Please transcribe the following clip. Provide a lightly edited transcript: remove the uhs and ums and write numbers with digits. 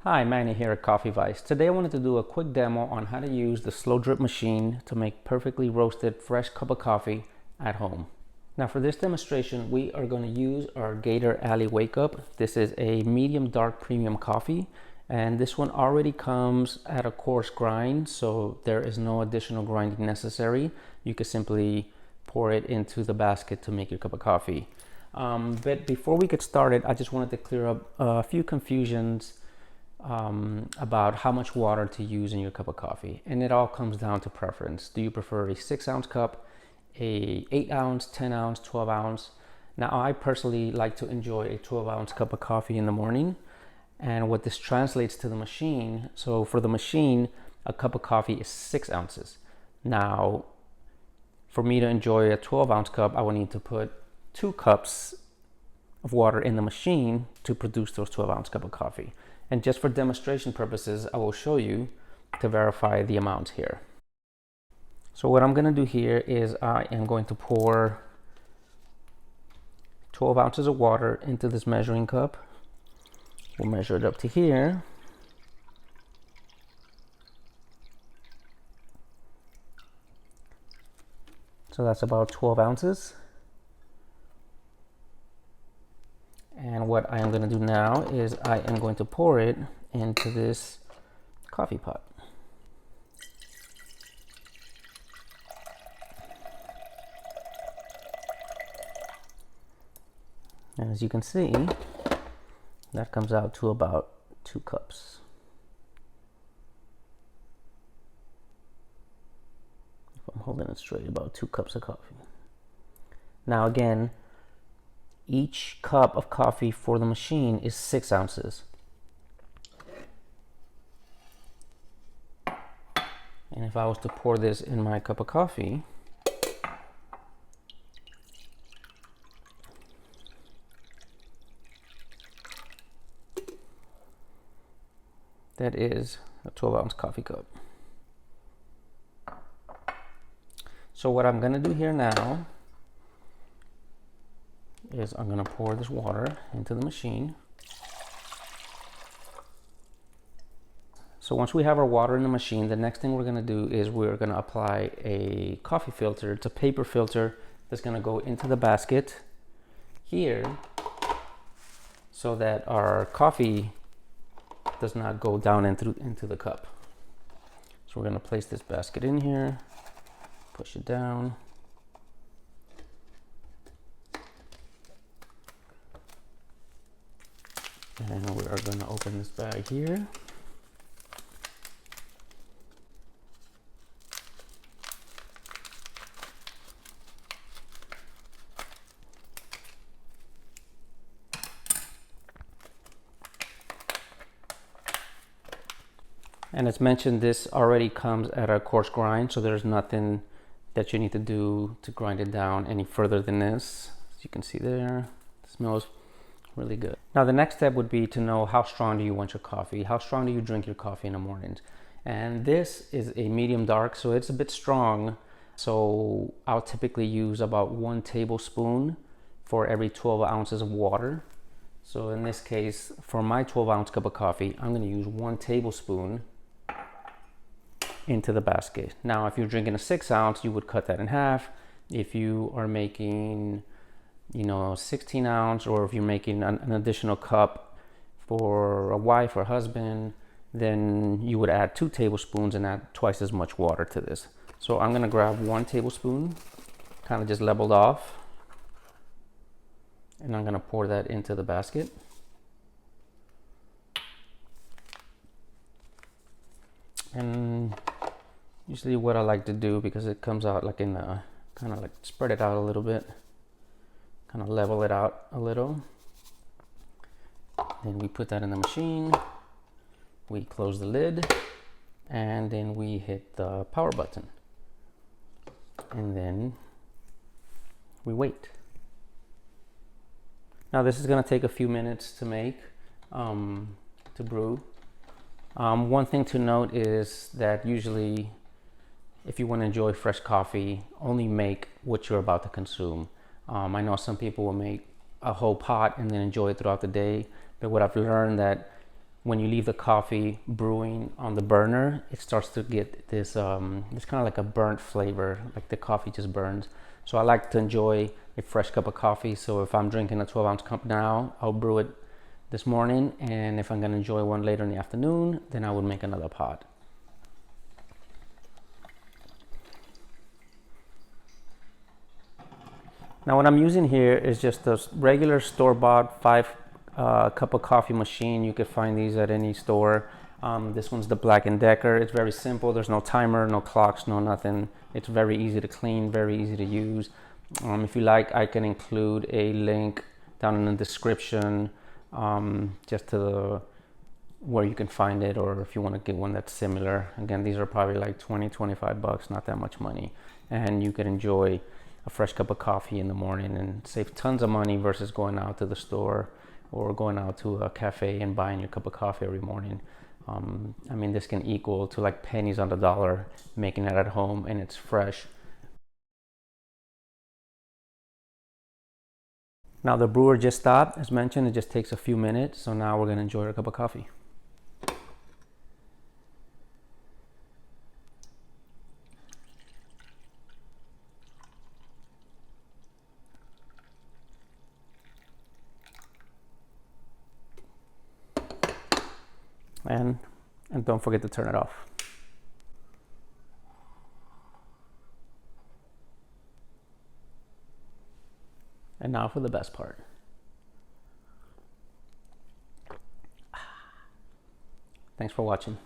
Hi, Manny here at Coffee Vice. Today I wanted to do a quick demo on how to use the slow drip machine to make perfectly roasted fresh cup of coffee at home. Now for this demonstration, we are going to use our Gator Alley Wake Up. This is a medium dark premium coffee, and this one already comes at a coarse grind, so there is no additional grinding necessary. You can simply pour it into the basket to make your cup of coffee. But before we get started, I just wanted to clear up a few confusions about how much water to use in your cup of coffee, and it all comes down to preference. Do you prefer a 6-ounce cup, a 8-ounce, 10-ounce, 12-ounce? Now I personally like to enjoy a 12-ounce cup of coffee in the morning, and what this translates to the machine, so for the machine a cup of coffee is 6 ounces. Now for me to enjoy a 12-ounce cup, I would need to put 2 cups of water in the machine to produce those 12-ounce cup of coffee. And just for demonstration purposes, I will show you to verify the amount here. So what I'm gonna do here is I am going to pour 12 ounces of water into this measuring cup. We'll measure it up to here. So that's about 12 ounces. And what I am going to do now is I am going to pour it into this coffee pot. And as you can see, that comes out to about 2 cups. If I'm holding it straight, about 2 cups of coffee. Now again, each cup of coffee for the machine is 6 ounces. And if I was to pour this in my cup of coffee, that is a 12-ounce coffee cup. So what I'm going to do here now is I'm going to pour this water into the machine. So once we have our water in the machine, the next thing we're going to do is we're going to apply a coffee filter. It's a paper filter that's going to go into the basket here so that our coffee does not go down into the cup. So we're going to place this basket in here, push it down. And we are going to open this bag here. And as mentioned, this already comes at a coarse grind, so there's nothing that you need to do to grind it down any further than this. As you can see there, it smells really good. Now the next step would be to know how strong do you want your coffee, how strong do you drink your coffee in the mornings. And this is a medium dark, so it's a bit strong. So I'll typically use about 1 tablespoon for every 12 ounces of water. So in this case, for my 12-ounce cup of coffee, I'm going to use 1 tablespoon into the basket. Now if you're drinking a 6-ounce, you would cut that in half. If you are making 16 ounce, or if you're making an additional cup for a wife or husband, then you would add 2 tablespoons and add twice as much water to this. So I'm going to grab 1 tablespoon, kind of just leveled off, and I'm going to pour that into the basket. And usually what I like to do, because it comes out like in a kind of like spread it out a little bit, kind of level it out a little. Then we put that in the machine, we close the lid, and then we hit the power button, and then we wait. Now this is going to take a few minutes to make, to brew. One thing to note is that usually if you want to enjoy fresh coffee, only make what you're about to consume. I know some people will make a whole pot and then enjoy it throughout the day, but what I've learned that when you leave the coffee brewing on the burner, it starts to get this it's kind of like a burnt flavor, like the coffee just burns. So I like to enjoy a fresh cup of coffee. So if I'm drinking a 12-ounce cup now, I'll brew it this morning, and if I'm going to enjoy one later in the afternoon, then I would make another pot. Now what I'm using here is just a regular store-bought 5 cup of coffee machine. You could find these at any store. This one's the Black & Decker. It's very simple. There's no timer, no clocks, no nothing. It's very easy to clean, very easy to use. If you like, I can include a link down in the description just to where you can find it, or if you want to get one that's similar. Again, these are probably like 20-25 bucks, not that much money, and you can enjoy a fresh cup of coffee in the morning and save tons of money versus going out to the store or going out to a cafe and buying your cup of coffee every morning. I mean, this can equal to like pennies on the dollar making it at home, and it's fresh. Now the brewer just stopped. As mentioned, it just takes a few minutes. So now we're gonna enjoy our cup of coffee. And don't forget to turn it off. And now for the best part. Thanks for watching.